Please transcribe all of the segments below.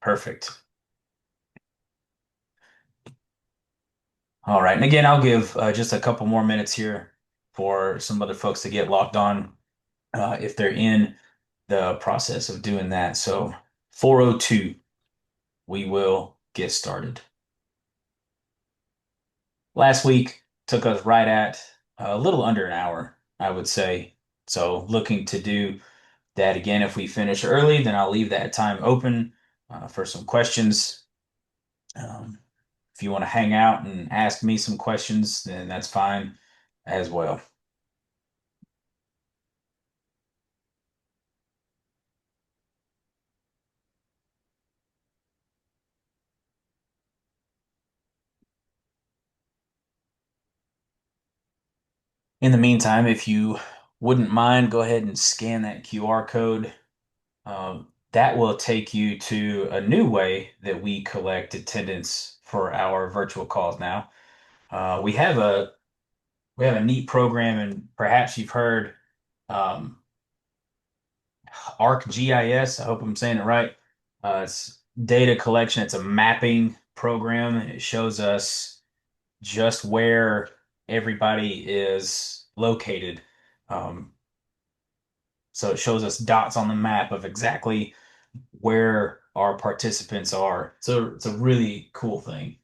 Perfect. All right. And again, I'll give just a couple more minutes here for some other folks to get locked on if they're in the process of doing that. So 4:02, we will get started. Last week took us right at a little under an hour, I would say. So looking to do that again. If we finish early, then I'll leave that time open for some questions. Um, if you want to hang out and ask me some questions, then that's fine as well. In the meantime, if you wouldn't mind, go ahead and scan that QR code. That will take you to a new way that we collect attendance for our virtual calls now. We have a neat program, and perhaps you've heard um, ArcGIS. I hope I'm saying it right. It's data collection. It's a mapping program, and it shows us just where everybody is located. Um, so it shows us dots on the map of exactly where our participants are. So it's a really cool thing.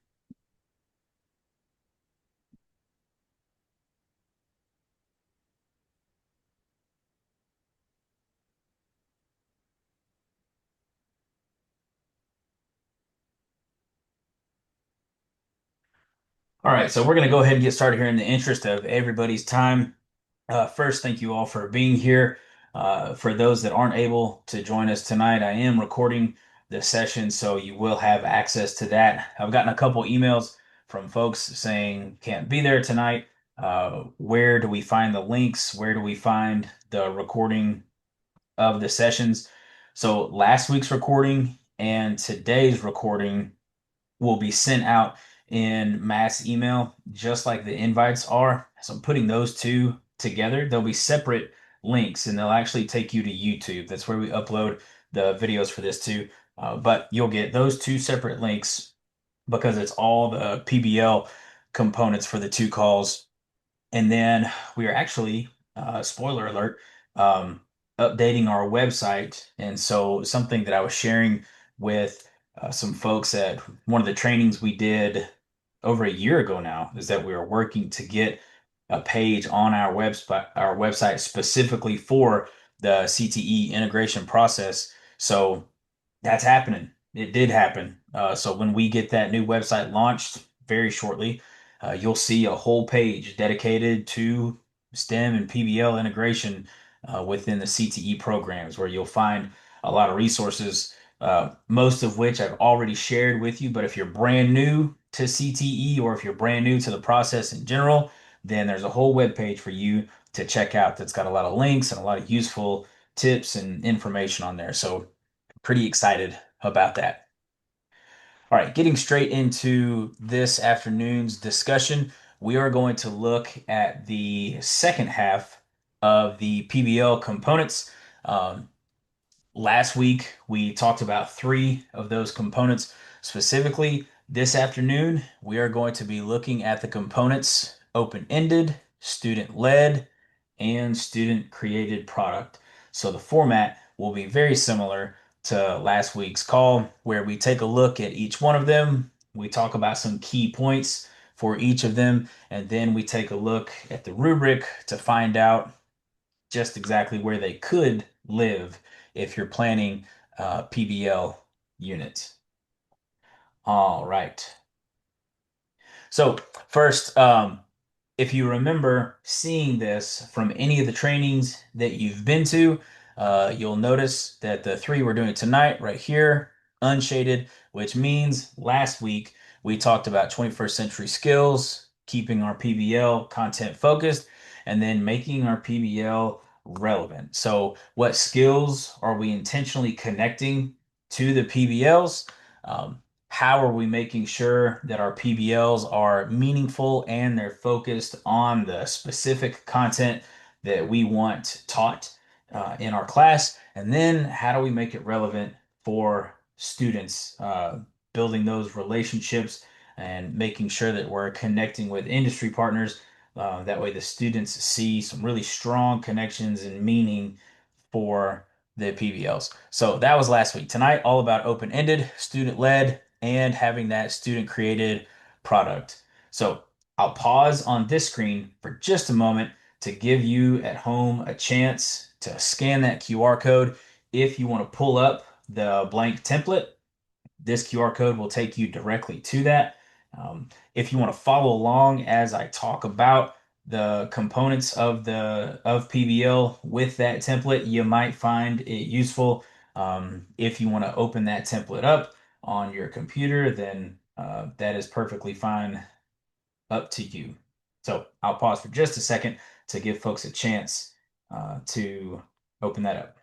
All right, so we're going to go ahead and get started here in the interest of everybody's time. First, thank you all for being here. For those that aren't able to join us tonight, I am recording the session, so you will have access to that. I've gotten a couple emails from folks saying can't be there tonight. Where do we find the links? Where do we find the recording of the sessions? So last week's recording and today's recording will be sent out in mass email, just like the invites are. So I'm putting those two together. They'll be separate links and they'll actually take you to YouTube. That's where we upload the videos for this too. But you'll get those two separate links because it's all the PBL components for the two calls. And then we are actually, spoiler alert, um, updating our website. And so something that I was sharing with some folks at one of the trainings we did over a year ago now is that we are working to get a page on our website specifically for the CTE integration process. So that's happening. It did happen. So when we get that new website launched very shortly, you'll see a whole page dedicated to STEM and PBL integration within the CTE programs, where you'll find a lot of resources, most of which I've already shared with you. But if you're brand new to CTE or if you're brand new to the process in general, then there's a whole web page for you to check out that's got a lot of links and a lot of useful tips and information on there. So pretty excited about that. All right, getting straight into this afternoon's discussion, we are going to look at the second half of the PBL components. Um, Last week, we talked about three of those components. Specifically, this afternoon, we are going to be looking at the components open-ended, student-led, and student-created product. So the format will be very similar to last week's call, where we take a look at each one of them. We talk about some key points for each of them, and then we take a look at the rubric to find out just exactly where they could live if you're planning PBL units. All right. So first, if you remember seeing this from any of the trainings that you've been to, you'll notice that the three we're doing tonight right here, unshaded, which means last week we talked about 21st century skills, keeping our PBL content focused, and then making our PBL relevant. So what skills are we intentionally connecting to the PBLs? How are we making sure that our PBLs are meaningful and they're focused on the specific content that we want taught in our class? And then how do we make it relevant for students, building those relationships and making sure that we're connecting with industry partners. That way, the students see some really strong connections and meaning for the PBLs. So that was last week. Tonight, all about open-ended, student-led, and having that student-created product. So I'll pause on this screen for just a moment to give you at home a chance to scan that QR code. If you want to pull up the blank template, this QR code will take you directly to that. If you want to follow along as I talk about the components of the PBL with that template, you might find it useful. If you want to open that template up on your computer, then that is perfectly fine, up to you. So I'll pause for just a second to give folks a chance to open that up.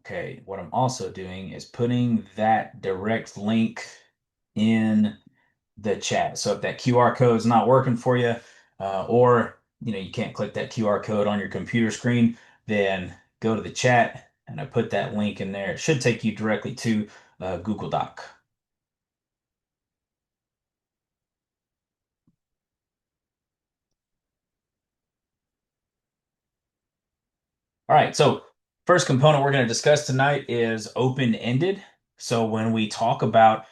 Okay, what I'm also doing is putting that direct link in the chat. So if that QR code is not working for you, or you can't click that QR code on your computer screen, then go to the chat and I put that link in there. It should take you directly to Google Doc. All right, so first component we're going to discuss tonight is open-ended. So when we talk about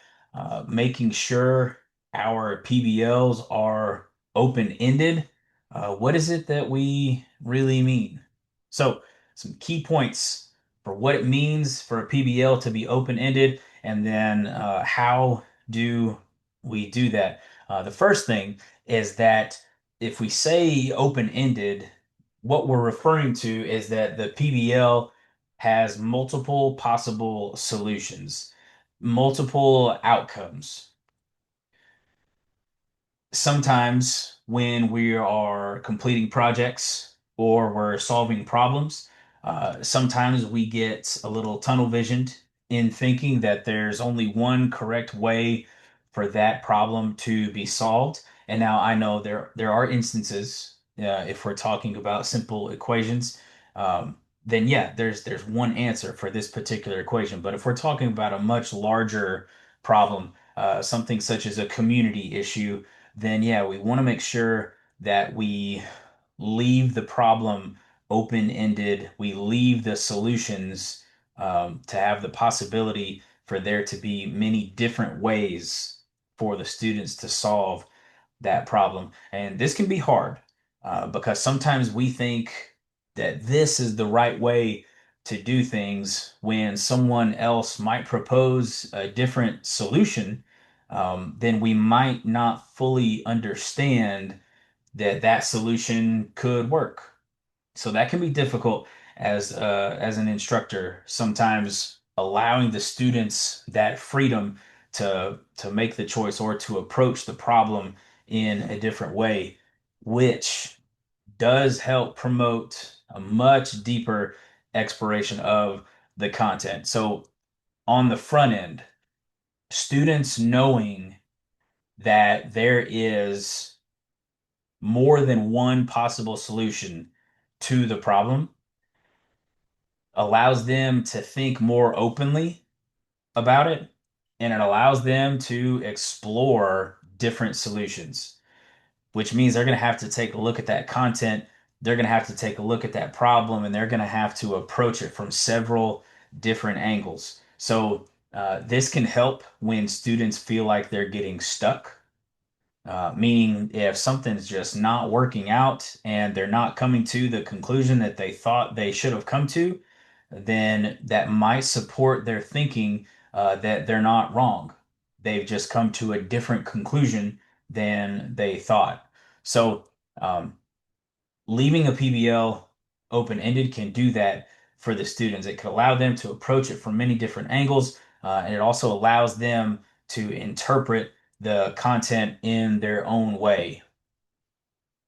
making sure our PBLs are open-ended, what is it that we really mean? So some key points for what it means for a PBL to be open-ended, and then how do we do that? The first thing is that if we say open-ended, what we're referring to is that the PBL has multiple possible solutions, multiple outcomes. Sometimes when we are completing projects or we're solving problems, sometimes we get a little tunnel visioned in thinking that there's only one correct way for that problem to be solved. And now I know there are instances, if we're talking about simple equations, then yeah, there's one answer for this particular equation. But if we're talking about a much larger problem, something such as a community issue, then yeah, we want to make sure that we leave the problem open-ended. We leave the solutions to have the possibility for there to be many different ways for the students to solve that problem. And this can be hard because sometimes we think that this is the right way to do things when someone else might propose a different solution. Then we might not fully understand that that solution could work. So that can be difficult as an instructor, sometimes allowing the students that freedom to make the choice or to approach the problem in a different way, which does help promote a much deeper exploration of the content. So on the front end, students knowing that there is more than one possible solution to the problem allows them to think more openly about it, and it allows them to explore different solutions, which means they're going to have to take a look at that content. They're going to have to take a look at that problem, and they're going to have to approach it from several different angles. So, this can help when students feel like they're getting stuck, meaning if something's just not working out and they're not coming to the conclusion that they thought they should have come to, then that might support their thinking that they're not wrong. They've just come to a different conclusion than they thought. So, leaving a PBL open-ended can do that for the students. It could allow them to approach it from many different angles, and it also allows them to interpret the content in their own way,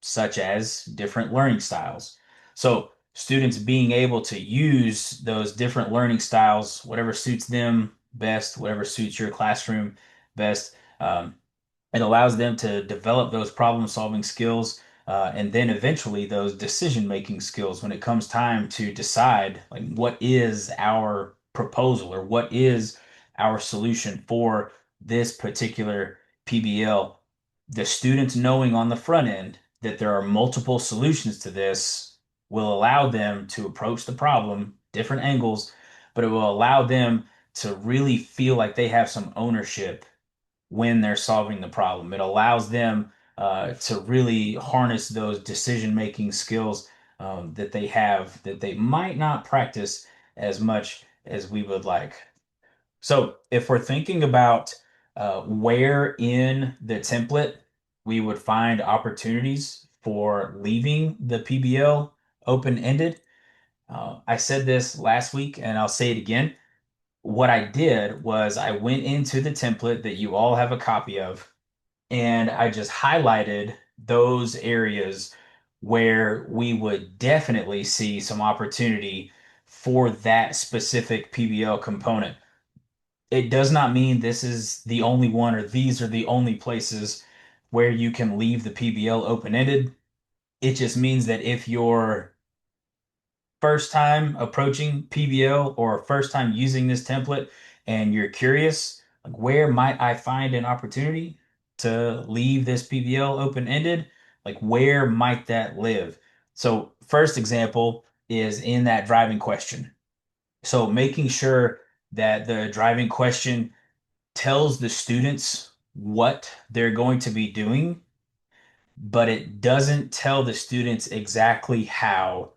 such as different learning styles. So students being able to use those different learning styles, whatever suits them best, whatever suits your classroom best. It allows them to develop those problem solving skills, and then eventually those decision making skills when it comes time to decide like what is our proposal or what is our solution for this particular PBL. The students knowing on the front end that there are multiple solutions to this will allow them to approach the problem different angles, but it will allow them to really feel like they have some ownership when they're solving the problem. It allows them to really harness those decision-making skills that they have that they might not practice as much as we would like. So, if we're thinking about where in the template we would find opportunities for leaving the PBL open-ended, I said this last week and I'll say it again. What I did was I went into the template that you all have a copy of, and I just highlighted those areas where we would definitely see some opportunity for that specific PBL component. It does not mean this is the only one or these are the only places where you can leave the PBL open-ended. It just means that if you're first time approaching PBL or first time using this template and you're curious, like where might I find an opportunity to leave this PBL open-ended? Like where might that live? So first example is in that driving question. So making sure that the driving question tells the students what they're going to be doing, but it doesn't tell the students exactly how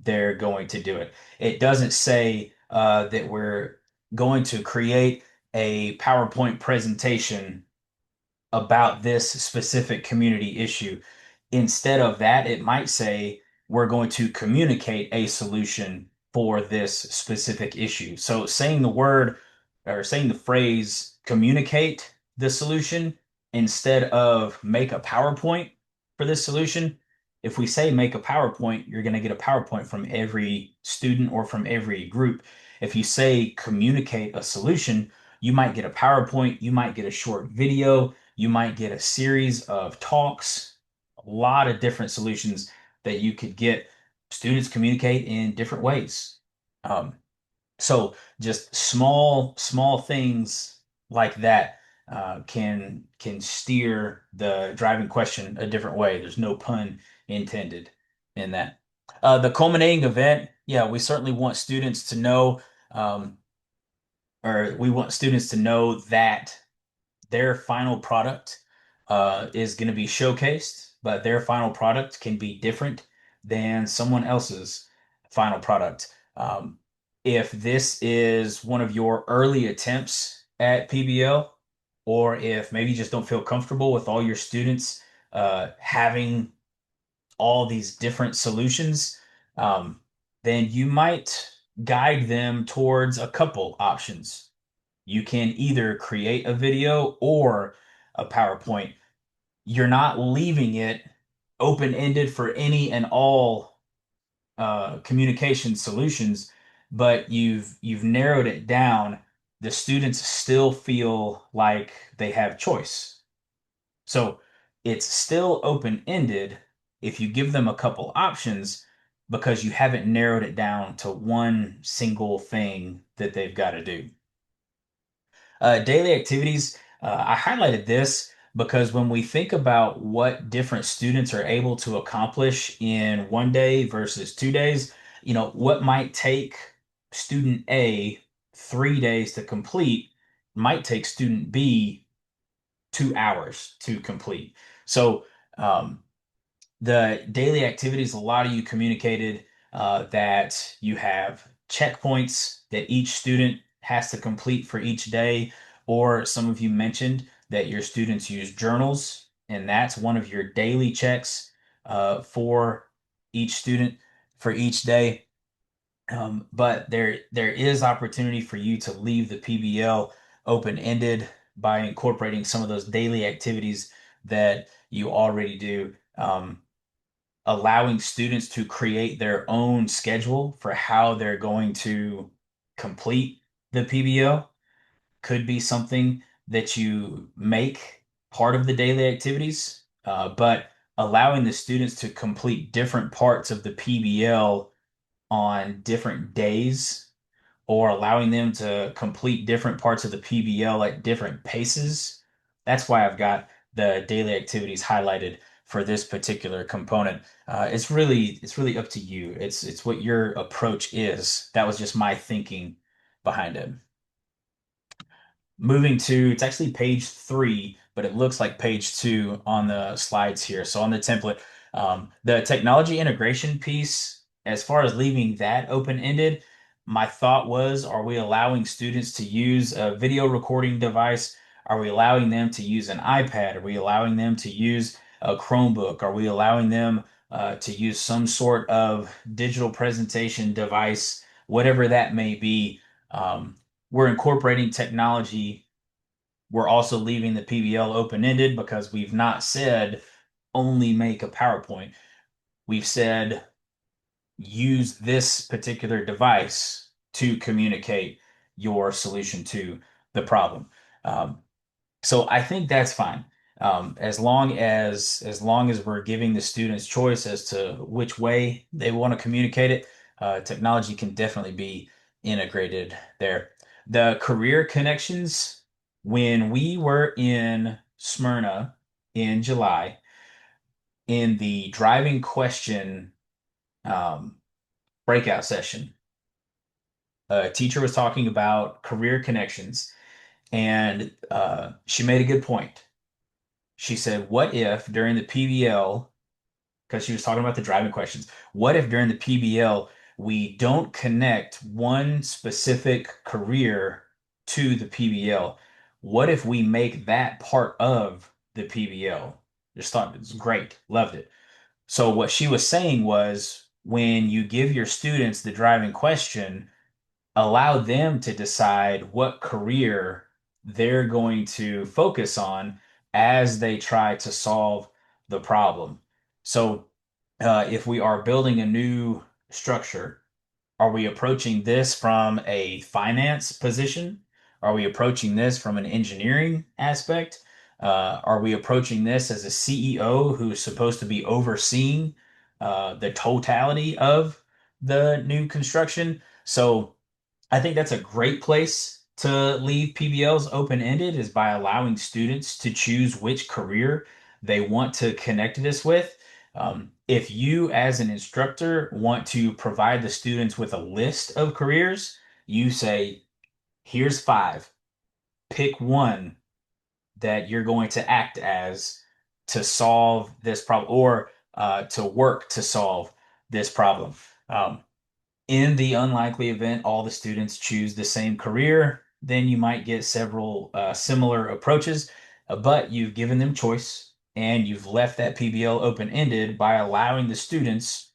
they're going to do it. It doesn't say that we're going to create a PowerPoint presentation about this specific community issue. Instead of that, it might say we're going to communicate a solution for this specific issue. So saying the word or saying the phrase communicate the solution instead of make a PowerPoint for this solution. If we say make a PowerPoint, you're going to get a PowerPoint from every student or from every group. If you say communicate a solution, you might get a PowerPoint, you might get a short video, you might get a series of talks, a lot of different solutions that you could get. Students communicate in different ways. Um, so just small things like that can steer the driving question a different way. There's no pun intended in that. The culminating event, yeah, we certainly want students to know, um, or we want students to know that their final product is going to be showcased, but their final product can be different than someone else's final product. If this is one of your early attempts at PBL, or if maybe you just don't feel comfortable with all your students having all these different solutions, um, then you might guide them towards a couple options. You can either create a video or a PowerPoint. You're not leaving it open-ended for any and all communication solutions, but you've narrowed it down. The students still feel like they have choice. So it's still open-ended if you give them a couple options because you haven't narrowed it down to one single thing that they've got to do. Daily activities, I highlighted this because when we think about what different students are able to accomplish in one day versus 2 days, what might take student A 3 days to complete might take student B 2 hours to complete. So, um, the daily activities, a lot of you communicated that you have checkpoints that each student has to complete for each day, or some of you mentioned that your students use journals, and that's one of your daily checks for each student for each day. But there is opportunity for you to leave the PBL open-ended by incorporating some of those daily activities that you already do. Allowing students to create their own schedule for how they're going to complete the PBL. could be something that you make part of the daily activities, but allowing the students to complete different parts of the PBL on different days or allowing them to complete different parts of the PBL at different paces. That's why I've got the daily activities highlighted for this particular component. It's really up to you. It's what your approach is. That was just my thinking behind it. Moving to, it's actually page 3, but it looks like page 2 on the slides here. So on the template, the technology integration piece, as far as leaving that open-ended, my thought was, are we allowing students to use a video recording device? Are we allowing them to use an iPad? Are we allowing them to use a Chromebook? Are we allowing them to use some sort of digital presentation device, whatever that may be? We're incorporating technology. We're also leaving the PBL open-ended because we've not said only make a PowerPoint. We've said use this particular device to communicate your solution to the problem. Um, so I think that's fine. As long as we're giving the students choice as to which way they want to communicate it, technology can definitely be integrated there. The career connections, when we were in Smyrna in July, in the driving question um, breakout session, a teacher was talking about career connections, and she made a good point. She said, what if during the PBL, because she was talking about the driving questions, what if during the PBL we don't connect one specific career to the PBL? What if we make that part of the PBL? Just thought it was great, loved it. So what she was saying was when you give your students the driving question, allow them to decide what career they're going to focus on as they try to solve the problem. So, if we are building a new structure, are we approaching this from a finance position? Are we approaching this from an engineering aspect? Are we approaching this as a CEO who is supposed to be overseeing the totality of the new construction? So, I think that's a great place to leave PBLs open-ended is by allowing students to choose which career they want to connect this with. If you, as an instructor, want to provide the students with a list of careers, you say, here's 5. Pick one that you're going to act as to solve this problem or to work to solve this problem. Um, in the unlikely event all the students choose the same career, then you might get several similar approaches, but you've given them choice and you've left that PBL open-ended by allowing the students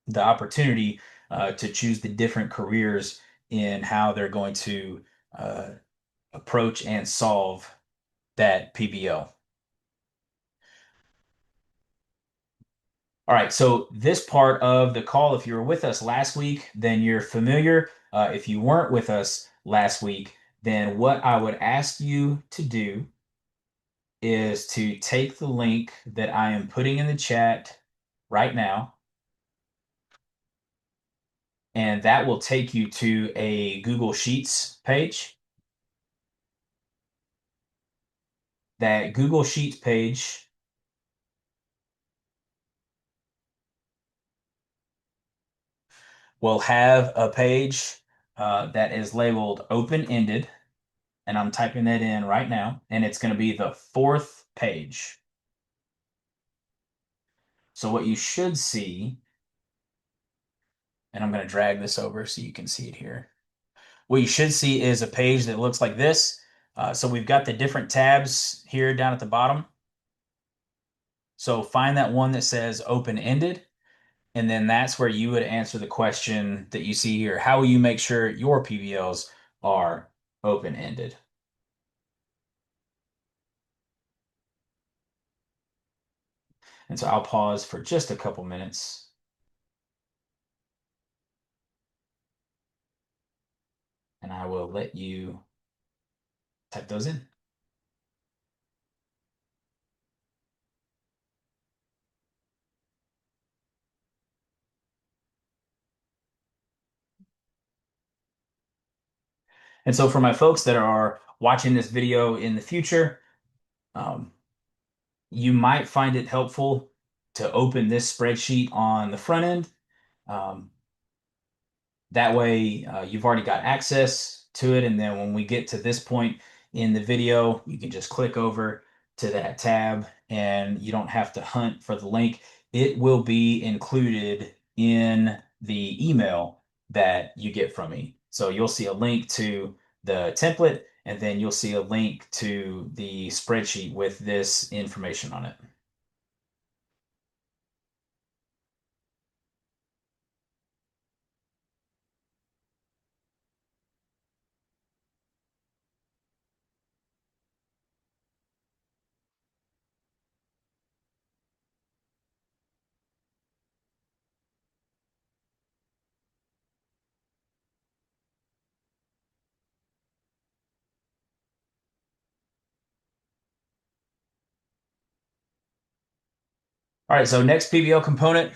the opportunity to choose the different careers in how they're going to uh, approach and solve that PBL. All right, so this part of the call, if you were with us last week, then you're familiar. If you weren't with us last week, then what I would ask you to do is to take the link that I am putting in the chat right now, and that will take you to a Google Sheets page. That Google Sheets page will have a page that is labeled open-ended, and I'm typing that in right now, and it's going to be the 4th page. So what you should see, and I'm going to drag this over so you can see it here. What you should see is a page that looks like this. So we've got the different tabs here down at the bottom. So find that one that says open-ended, and then that's where you would answer the question that you see here. How will you make sure your PBLs are open-ended? And so I'll pause for just a couple minutes and I will let you type those in. And so for my folks that are watching this video in the future, um, you might find it helpful to open this spreadsheet on the front end. Um, That way, you've already got access to it. And then when we get to this point in the video, you can just click over to that tab and you don't have to hunt for the link. It will be included in the email that you get from me. So you'll see a link to the template and then you'll see a link to the spreadsheet with this information on it. All right, so next PBL component,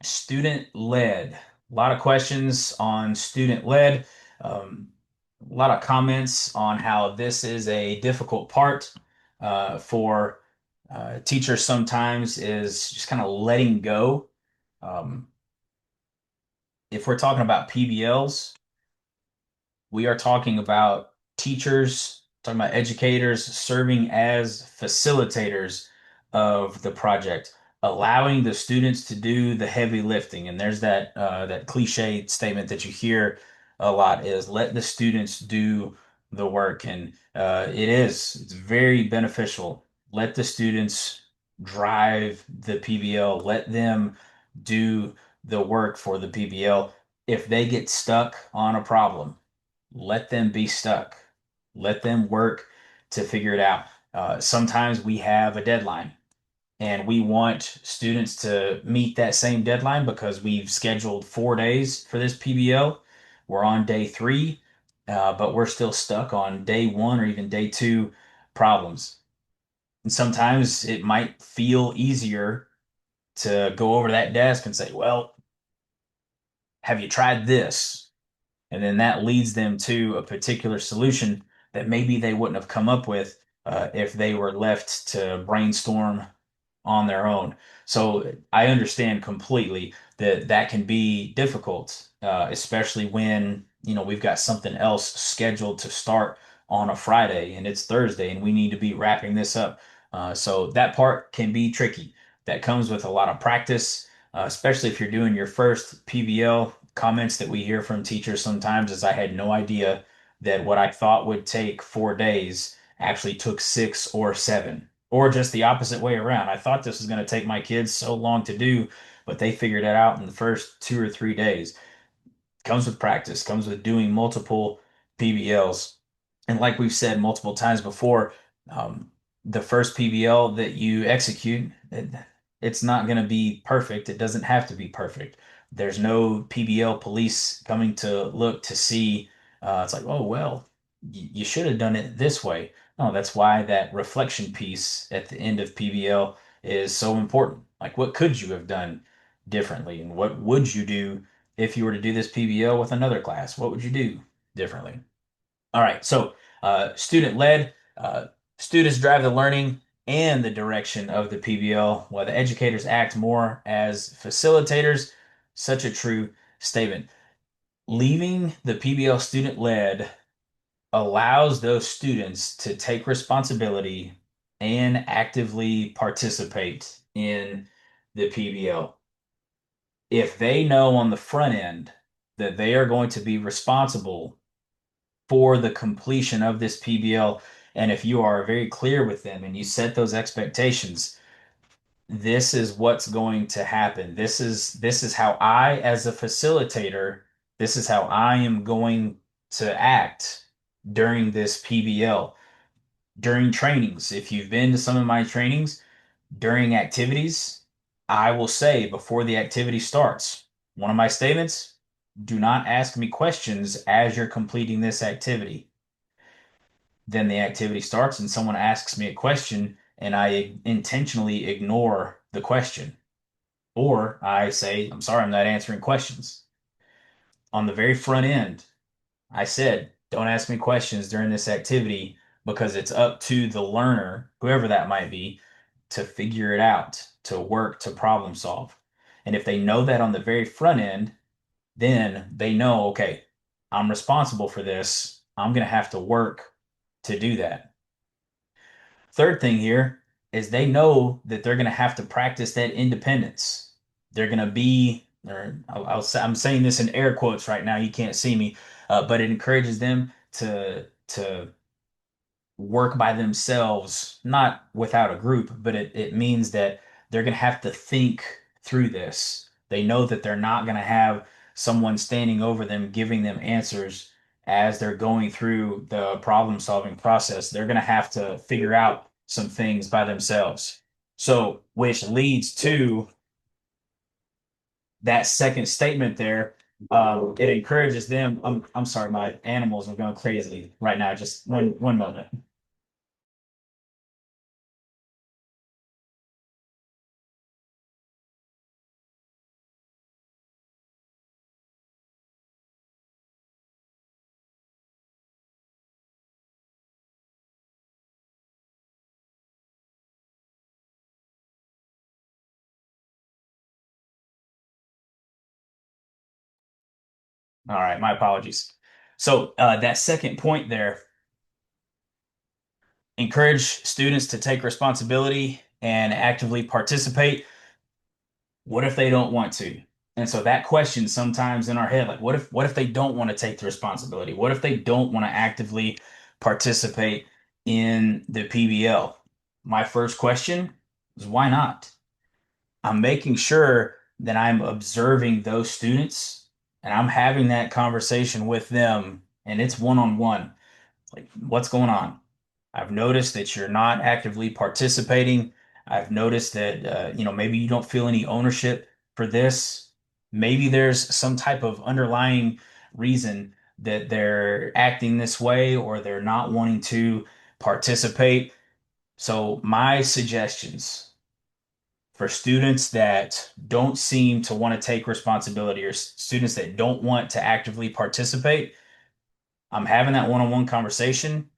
student led. A lot of questions on student led. Um, a lot of comments on how this is a difficult part for teachers sometimes is just kind of letting go. Um, if we're talking about PBLs, we are talking about teachers, talking about educators serving as facilitators of the project, allowing the students to do the heavy lifting. And there's that cliche statement that you hear a lot is let the students do the work. And it's very beneficial. Let the students drive the PBL, let them do the work for the PBL. If they get stuck on a problem, let them be stuck. Let them work to figure it out. Sometimes we have a deadline and we want students to meet that same deadline because we've scheduled 4 days for this PBL. We're on day three, but we're still stuck on day one or even day two problems. And sometimes it might feel easier to go over to that desk and say, well, have you tried this? And then that leads them to a particular solution that maybe they wouldn't have come up with if they were left to brainstorm on their own. So I understand completely that that can be difficult, especially when, we've got something else scheduled to start on a Friday and it's Thursday and we need to be wrapping this up. So that part can be tricky. That comes with a lot of practice, especially if you're doing your first PBL. Comments that we hear from teachers sometimes is I had no idea that what I thought would take 4 days actually took 6 or 7, or just the opposite way around. I thought this was going to take my kids so long to do, but they figured it out in the first 2 or 3 days. Comes with practice, comes with doing multiple PBLs. And like we've said multiple times before, um, the first PBL that you execute, it's not going to be perfect. It doesn't have to be perfect. There's no PBL police coming to look to see. It's like, oh, well, you should have done it this way. No, that's why that reflection piece at the end of PBL is so important. Like, what could you have done differently? And what would you do if you were to do this PBL with another class? What would you do differently? All right, so student led, students drive the learning and the direction of the PBL, while the educators act more as facilitators. Such a true statement. Leaving the PBL student led allows those students to take responsibility and actively participate in the PBL. If they know on the front end that they are going to be responsible for the completion of this PBL, and if you are very clear with them and you set those expectations, this is what's going to happen. This is how I, as a facilitator, this is how I am going to act during this PBL. During trainings, if you've been to some of my trainings, during activities, I will say before the activity starts, one of my statements, do not ask me questions as you're completing this activity. then the activity starts and someone asks me a question and I intentionally ignore the question. Or I say, I'm sorry, I'm not answering questions. On the very front end, I said, don't ask me questions during this activity because it's up to the learner, whoever that might be, to figure it out, to work, to problem solve. And if they know that on the very front end, then they know, okay, I'm responsible for this. I'm going to have to work to do that. Third thing here is they know that they're going to have to practice that independence. They're going to be, or I'm saying this in air quotes right now. You can't see me, but it encourages them to work by themselves, not without a group, but it means that they're going to have to think through this. They know that they're not going to have someone standing over them giving them answers as they're going through the problem solving process. They're going to have to figure out some things by themselves. So, which leads to that second statement there. It encourages them. I'm sorry, my animals are going crazy right now. Just one moment. All right, my apologies. So that second point there, encourage students to take responsibility and actively participate. What if they don't want to? And so that question sometimes in our head, like what if they don't want to take the responsibility? What if they don't want to actively participate in the PBL? My first question is why not? I'm making sure that I'm observing those students and I'm having that conversation with them and it's one on one. Like, what's going on? I've noticed that you're not actively participating. I've noticed that, maybe you don't feel any ownership for this. Maybe there's some type of underlying reason that they're acting this way or they're not wanting to participate. So, my suggestions for students that don't seem to want to take responsibility or students that don't want to actively participate, I'm having that one-on-one conversation.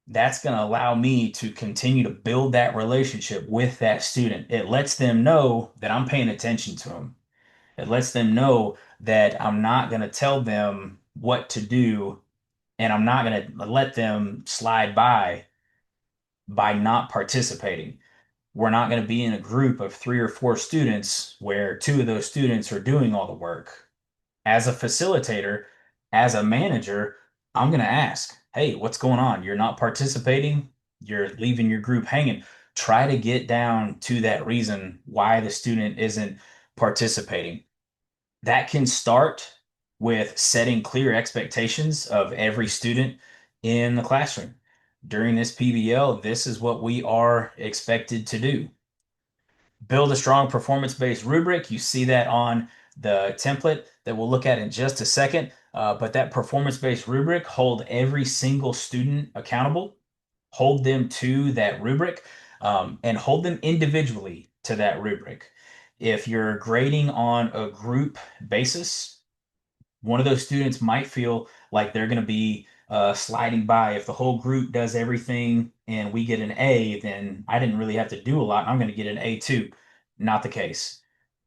That's going to allow me to continue to build that relationship with that student. It lets them know that I'm paying attention to them. It lets them know that I'm not going to tell them what to do and I'm not going to let them slide by not participating. We're not going to be in a group of three or four students where two of those students are doing all the work. As a facilitator, as a manager, I'm going to ask, hey, what's going on? You're not participating. You're leaving your group hanging. Try to get down to that reason why the student isn't participating. That can start with setting clear expectations of every student in the classroom. During this PBL, this is what we are expected to do. Build a strong performance-based rubric. You see that on the template that we'll look at in just a second. But that performance-based rubric, hold every single student accountable, hold them to that rubric, and hold them individually to that rubric. If you're grading on a group basis, one of those students might feel like they're going to be sliding by. If the whole group does everything and we get an A, then I didn't really have to do a lot. I'm going to get an A too. Not the case.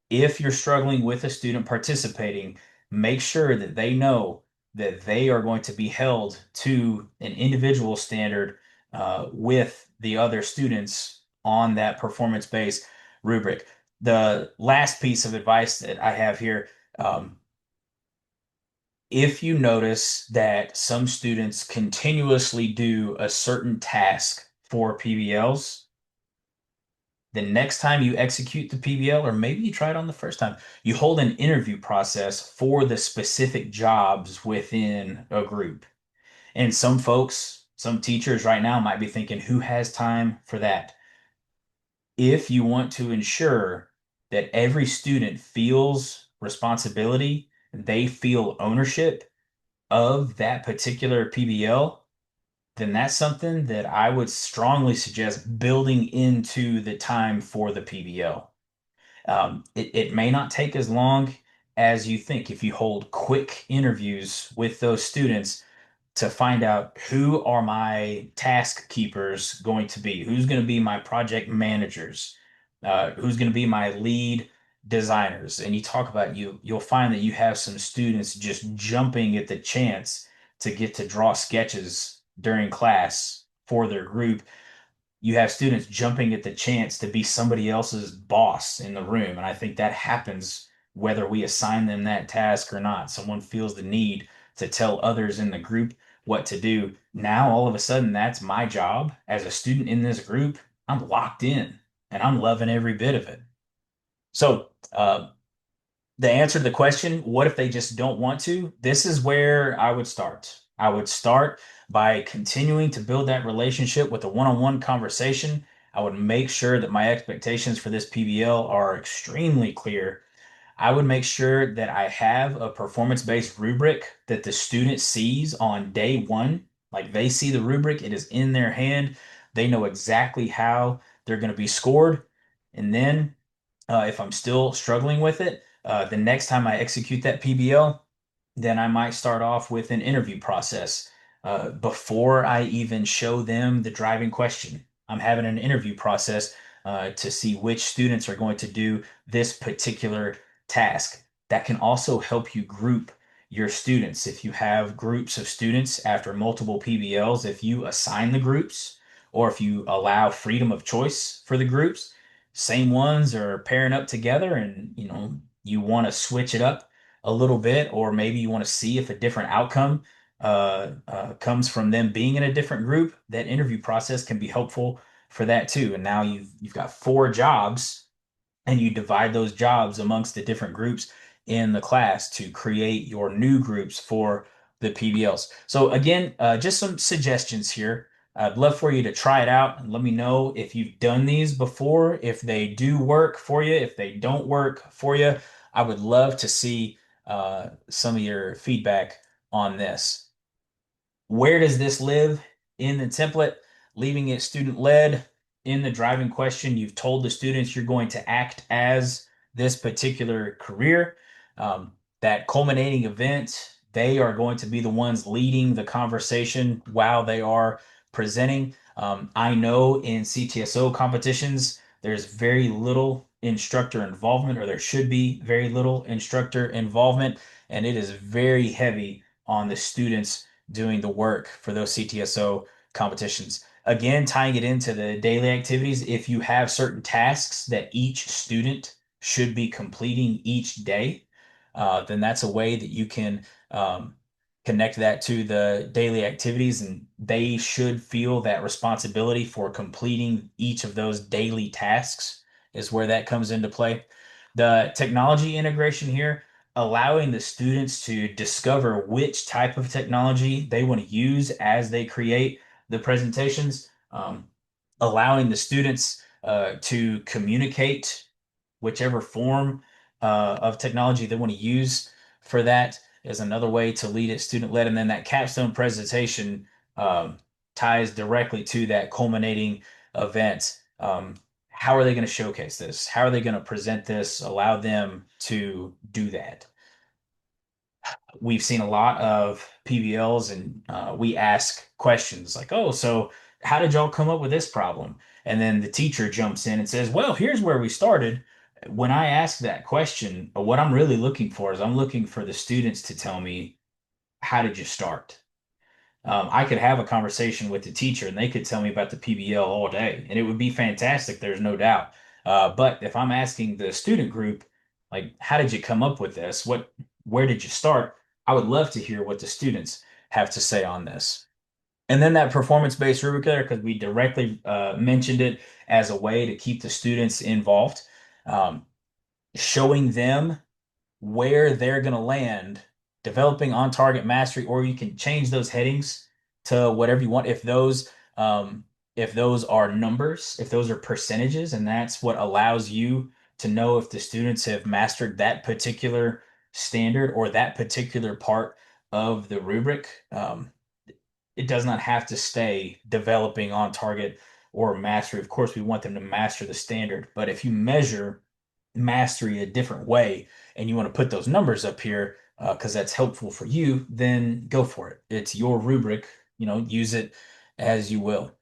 If you're struggling with a student participating, make sure that they know that they are going to be held to an individual standard with the other students on that performance-based rubric. The last piece of advice that I have here, if you notice that some students continuously do a certain task for PBLs, the next time you execute the PBL, or maybe you try it on the first time, you hold an interview process for the specific jobs within a group. And some folks, some teachers right now might be thinking, who has time for that? If you want to ensure that every student feels responsibility, they feel ownership of that particular PBL, then that's something that I would strongly suggest building into the time for the PBL. It may not take as long as you think if you hold quick interviews with those students to find out who are my task keepers going to be, who's going to be my project managers, who's going to be my lead designers. And you talk about you'll find that you have some students just jumping at the chance to get to draw sketches during class for their group. You have students jumping at the chance to be somebody else's boss in the room. And I think that happens whether we assign them that task or not. Someone feels the need to tell others in the group what to do. Now, all of a sudden, that's my job as a student in this group. I'm locked in and I'm loving every bit of it. So, the answer to the question, what if they just don't want to? This is where I would start. I would start by continuing to build that relationship with a one-on-one conversation. I would make sure that my expectations for this PBL are extremely clear. I would make sure that I have a performance-based rubric that the student sees on day one. Like they see the rubric, it is in their hand. They know exactly how they're going to be scored. And then if I'm still struggling with it, the next time I execute that PBL, then I might start off with an interview process before I even show them the driving question. I'm having an interview process to see which students are going to do this particular task. That can also help you group your students. If you have groups of students after multiple PBLs, if you assign the groups or if you allow freedom of choice for the groups, same ones are pairing up together and you want to switch it up a little bit, or maybe you want to see if a different outcome comes from them being in a different group. That interview process can be helpful for that too. And now you've got four jobs and you divide those jobs amongst the different groups in the class to create your new groups for the PBLs. So again, just some suggestions here. I'd love for you to try it out and let me know if you've done these before, if they do work for you, if they don't work for you. I would love to see some of your feedback on this. Where does this live in the template? Leaving it student led. In the driving question, you've told the students you're going to act as this particular career. Um, that culminating event, they are going to be the ones leading the conversation while they are presenting. I know in CTSO competitions, there's very little instructor involvement, or there should be very little instructor involvement, and it is very heavy on the students doing the work for those CTSO competitions. Again, tying it into the daily activities, if you have certain tasks that each student should be completing each day, then that's a way that you can connect that to the daily activities, and they should feel that responsibility for completing each of those daily tasks is where that comes into play. The technology integration here, allowing the students to discover which type of technology they want to use as they create the presentations, allowing the students to communicate whichever form of technology they want to use for that is another way to lead it student led. And then that capstone presentation um, ties directly to that culminating event. How are they going to showcase this? How are they going to present this? Allow them to do that. We've seen a lot of PBLs and we ask questions like, oh, so how did y'all come up with this problem? And then the teacher jumps in and says, well, here's where we started. When I ask that question, what I'm really looking for is I'm looking for the students to tell me, how did you start? I could have a conversation with the teacher and they could tell me about the PBL all day, and it would be fantastic. There's no doubt. But if I'm asking the student group, like, how did you come up with this? Where did you start? I would love to hear what the students have to say on this. And then that performance-based rubric there, because we directly mentioned it as a way to keep the students involved, um, showing them where they're going to land, developing on target mastery, or you can change those headings to whatever you want. If those are numbers, if those are percentages, and that's what allows you to know if the students have mastered that particular standard or that particular part of the rubric. It does not have to stay developing on target or mastery. Of course, we want them to master the standard, but if you measure mastery a different way and you want to put those numbers up here because that's helpful for you, then go for it. It's your rubric, use it as you will.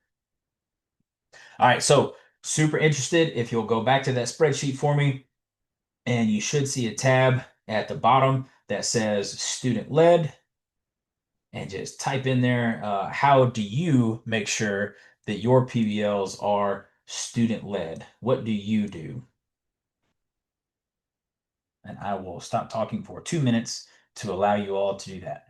All right, so super interested. If you'll go back to that spreadsheet for me, and you should see a tab at the bottom that says student led, and just type in there, how do you make sure that your PBLs are student led? What do you do? And I will stop talking for 2 minutes to allow you all to do that.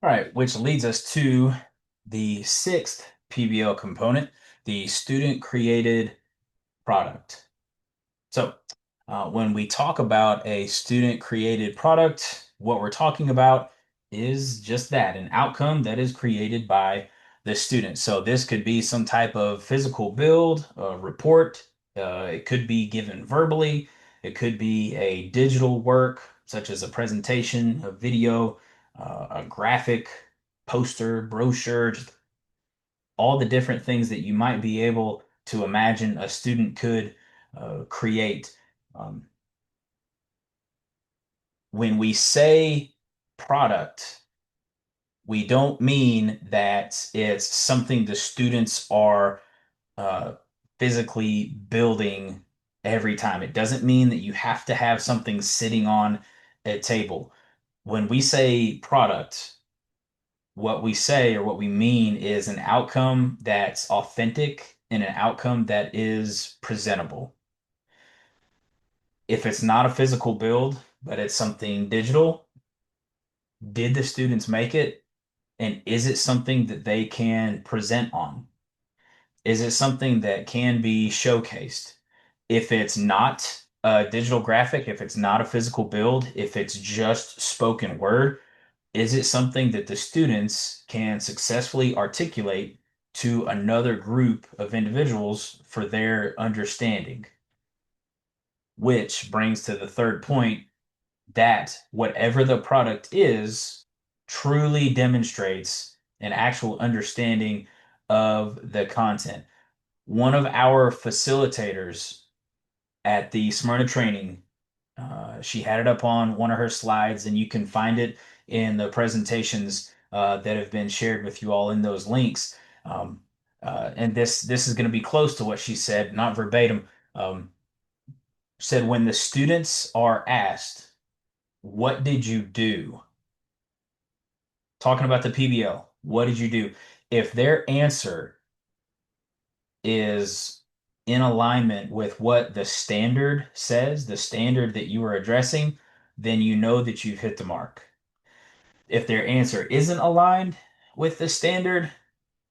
All right, which leads us to the sixth PBL component, the student created product. So, when we talk about a student created product, what we're talking about is just that, an outcome that is created by the student. So, this could be some type of physical build, a report, it could be given verbally, it could be a digital work, such as a presentation, a video, a graphic, poster, brochure, just all the different things that you might be able to imagine a student could create. Um, when we say product, we don't mean that it's something the students are uh, physically building every time. It doesn't mean that you have to have something sitting on a table. When we say product, what we say or what we mean is an outcome that's authentic and an outcome that is presentable. If it's not a physical build, but it's something digital, did the students make it? And is it something that they can present on? Is it something that can be showcased? If it's not a digital graphic, if it's not a physical build, if it's just spoken word, is it something that the students can successfully articulate to another group of individuals for their understanding? Which brings to the third point that whatever the product is truly demonstrates an actual understanding of the content. One of our facilitators at the Smyrna training, she had it up on one of her slides, and you can find it in the presentations that have been shared with you all in those links. Um, and this is going to be close to what she said, not verbatim. Um, said when the students are asked, "What did you do?" Talking about the PBL, what did you do? If their answer is in alignment with what the standard says, the standard that you are addressing, then you know that you've hit the mark. If their answer isn't aligned with the standard,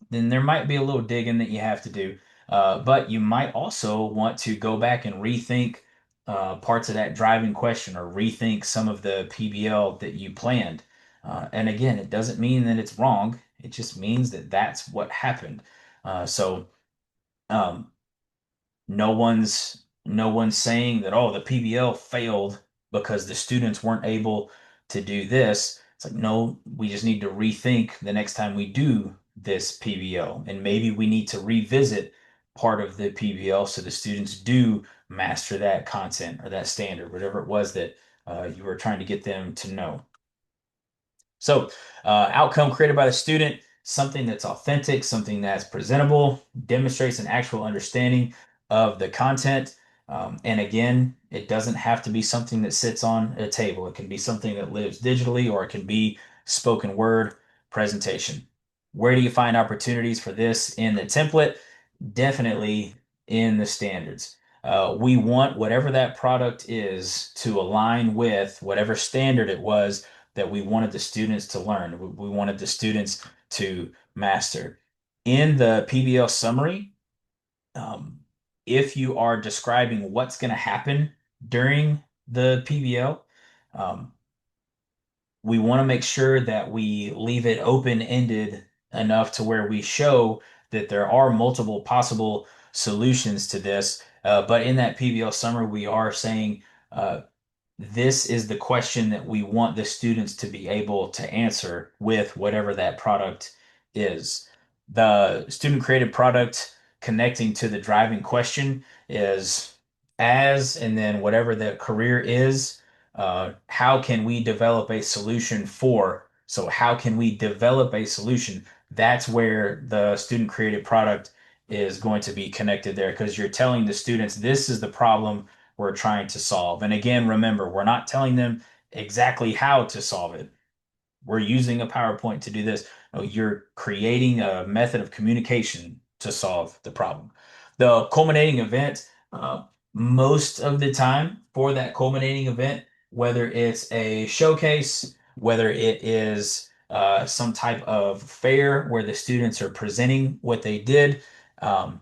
then there might be a little digging that you have to do. But you might also want to go back and rethink parts of that driving question or rethink some of the PBL that you planned. And again, it doesn't mean that it's wrong. It just means that that's what happened. So um, no one's saying that, oh, the PBL failed because the students weren't able to do this. It's like, no, we just need to rethink the next time we do this PBL. And maybe we need to revisit part of the PBL so the students do master that content or that standard, whatever it was that you were trying to get them to know. So, outcome created by the student, something that's authentic, something that's presentable, demonstrates an actual understanding of the content. And again, it doesn't have to be something that sits on a table. It can be something that lives digitally, or it can be spoken word presentation. Where do you find opportunities for this in the template? Definitely in the standards. We want whatever that product is to align with whatever standard it was that we wanted the students to learn. We wanted the students to master. In the PBL summary, um, if you are describing what's going to happen during the PBL, um, we want to make sure that we leave it open-ended enough to where we show that there are multiple possible solutions to this. But in that PBL summary, we are saying this is the question that we want the students to be able to answer with whatever that product is. The student created product connecting to the driving question is as, and then whatever the career is, how can we develop a solution for? So, how can we develop a solution? That's where the student created product is going to be connected there because you're telling the students this is the problem we're trying to solve. And again, remember, we're not telling them exactly how to solve it. We're using a PowerPoint to do this. No, you're creating a method of communication to solve the problem. The culminating event, most of the time for that culminating event, whether it's a showcase, whether it is some type of fair where the students are presenting what they did, um,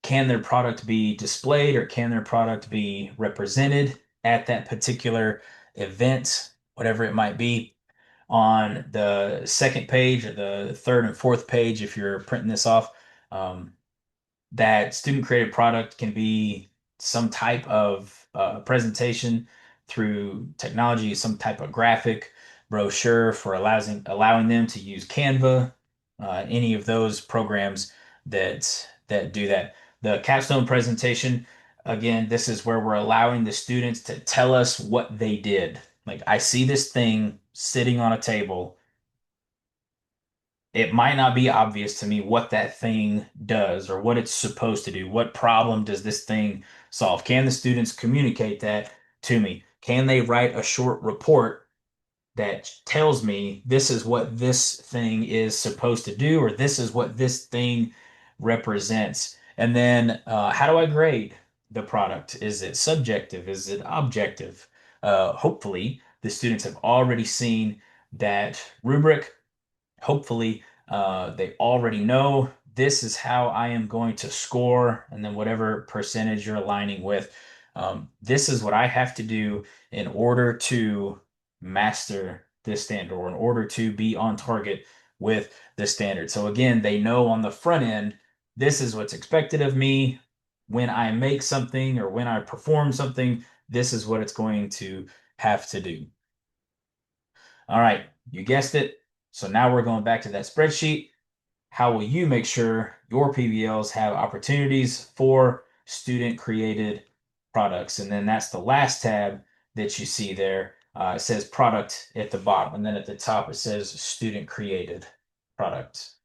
can their product be displayed or can their product be represented at that particular event, whatever it might be, on the second page or the third and fourth page if you're printing this off. Um, that student created product can be some type of presentation through technology, some type of graphic brochure for allowing them to use Canva, any of those programs that do that. The capstone presentation, again, this is where we're allowing the students to tell us what they did. Like, I see this thing sitting on a table. It might not be obvious to me what that thing does or what it's supposed to do. What problem does this thing solve? Can the students communicate that to me? Can they write a short report that tells me this is what this thing is supposed to do, or this is what this thing represents? And then, how do I grade the product? Is it subjective? Is it objective? Hopefully, the students have already seen that rubric. Hopefully, they already know this is how I am going to score, and then whatever percentage you're aligning with. This is what I have to do in order to master this standard or in order to be on target with the standard. So, again, they know on the front end, this is what's expected of me when I make something or when I perform something. This is what it's going to have to do. All right, you guessed it. So now we're going back to that spreadsheet. How will you make sure your PBLs have opportunities for student created products? And then that's the last tab that you see there. It says product at the bottom, and then at the top it says student created product.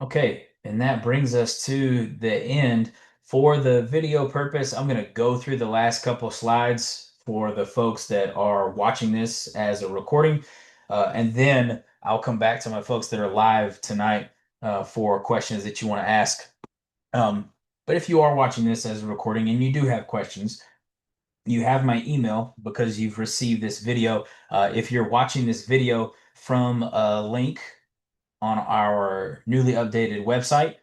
Okay, and that brings us to the end. For the video purpose, I'm going to go through the last couple slides for the folks that are watching this as a recording. And then I'll come back to my folks that are live tonight for questions that you want to ask. Um, but if you are watching this as a recording and you do have questions, you have my email because you've received this video. If you're watching this video from a link on our newly updated website,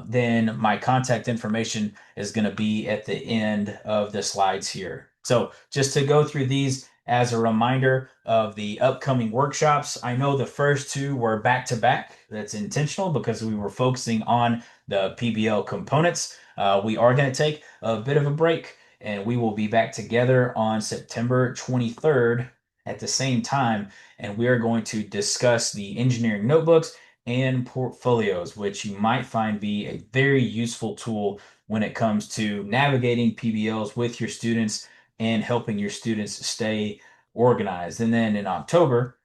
then my contact information is going to be at the end of the slides here. So just to go through these as a reminder of the upcoming workshops, I know the first two were back to back. That's intentional because we were focusing on the PBL components. We are going to take a bit of a break and we will be back together on September 23rd at the same time. And we are going to discuss the engineering notebooks and portfolios, which you might find be a very useful tool when it comes to navigating PBLs with your students and helping your students stay organized. And then in October,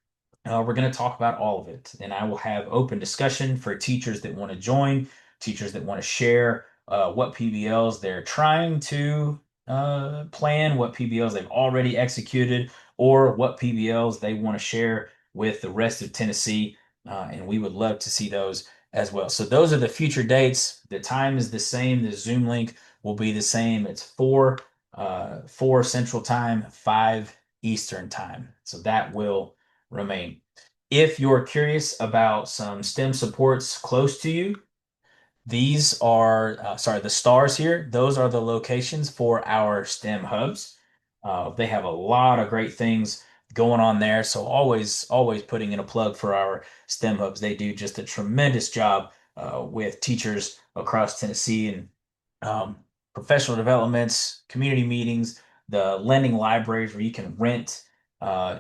we're going to talk about all of it. And I will have open discussion for teachers that want to join, teachers that want to share what PBLs they're trying to plan, what PBLs they've already executed, or what PBLs they want to share with the rest of Tennessee. And we would love to see those as well. So those are the future dates. The time is the same. The Zoom link will be the same. It's 4 Central Time, 5 Eastern Time. So that will remain. If you're curious about some STEM supports close to you, these are, the stars here, those are the locations for our STEM hubs. They have a lot of great things going on there. So always putting in a plug for our STEM hubs. They do just a tremendous job with teachers across Tennessee and um, professional developments, community meetings, the lending libraries where you can rent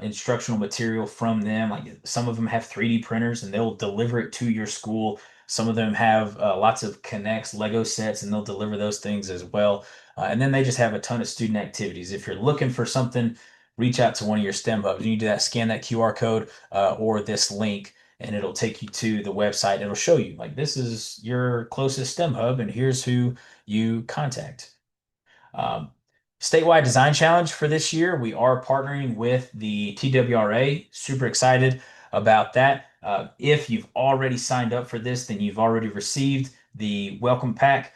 instructional material from them. Like some of them have 3D printers and they'll deliver it to your school. Some of them have lots of Connects Lego sets and they'll deliver those things as well. And then they just have a ton of student activities. If you're looking for something, reach out to one of your STEM hubs. You do that, scan that QR code or this link, and it'll take you to the website. It'll show you like this is your closest STEM hub, and here's who you contact. Um, Statewide Design Challenge for this year, we are partnering with the TWRA. Super excited about that. If you've already signed up for this, then you've already received the welcome pack.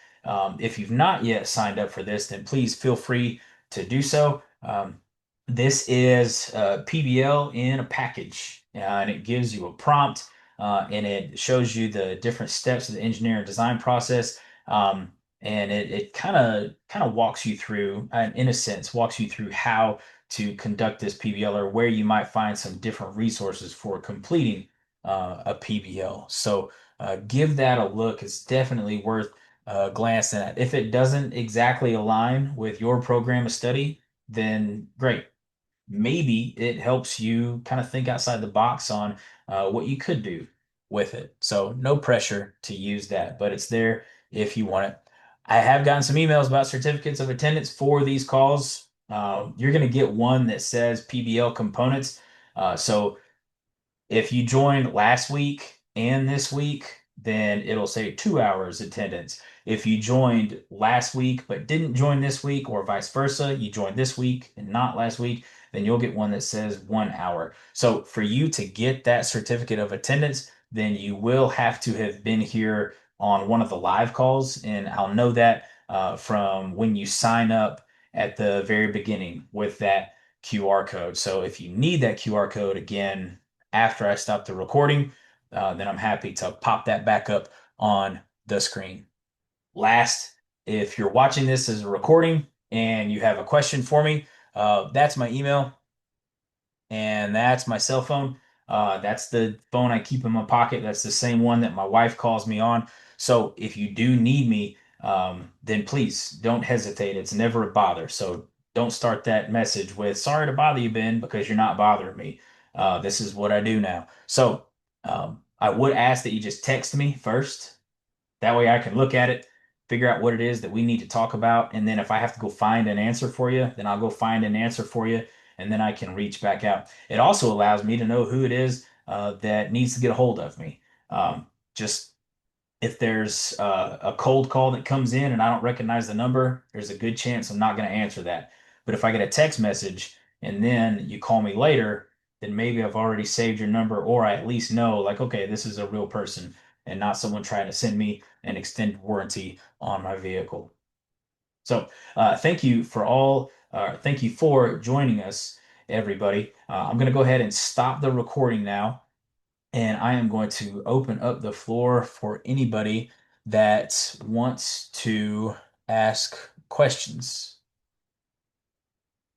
If you've not yet signed up for this, then please feel free to do so. This is PBL in a package, and it gives you a prompt and it shows you the different steps of the engineering design process. And it kind of walks you through, in a sense, walks you through how to conduct this PBL or where you might find some different resources for completing a PBL. So give that a look. It's definitely worth glancing at. If it doesn't exactly align with your program of study, then great. Maybe it helps you kind of think outside the box on what you could do with it. So no pressure to use that, but it's there if you want it. I have gotten some emails about certificates of attendance for these calls. You're going to get one that says PBL components. So if you joined last week and this week, then it'll say 2 hours attendance. If you joined last week but didn't join this week, or vice versa, you joined this week and not last week, then you'll get one that says 1 hour. So for you to get that certificate of attendance, then you will have to have been here on one of the live calls. And I'll know that from when you sign up at the very beginning with that QR code. So if you need that QR code again, after I stop the recording, then I'm happy to pop that back up on the screen. Last, if you're watching this as a recording and you have a question for me, that's my email and that's my cell phone. That's the phone I keep in my pocket. That's the same one that my wife calls me on. So if you do need me, then please don't hesitate. It's never a bother. So don't start that message with "Sorry to bother you, Ben," because you're not bothering me. This is what I do now. So I would ask that you just text me first. That way I can look at it, figure out what it is that we need to talk about. And then if I have to go find an answer for you, then I'll go find an answer for you. And then I can reach back out. It also allows me to know who it is that needs to get a hold of me. Just if there's a cold call that comes in and I don't recognize the number, there's a good chance I'm not going to answer that. But if I get a text message and then you call me later, then maybe I've already saved your number, or I at least know, like, okay, this is a real person and not someone trying to send me an extended warranty on my vehicle. So, thank you for joining us, everybody. I'm going to go ahead and stop the recording now, and I am going to open up the floor for anybody that wants to ask questions.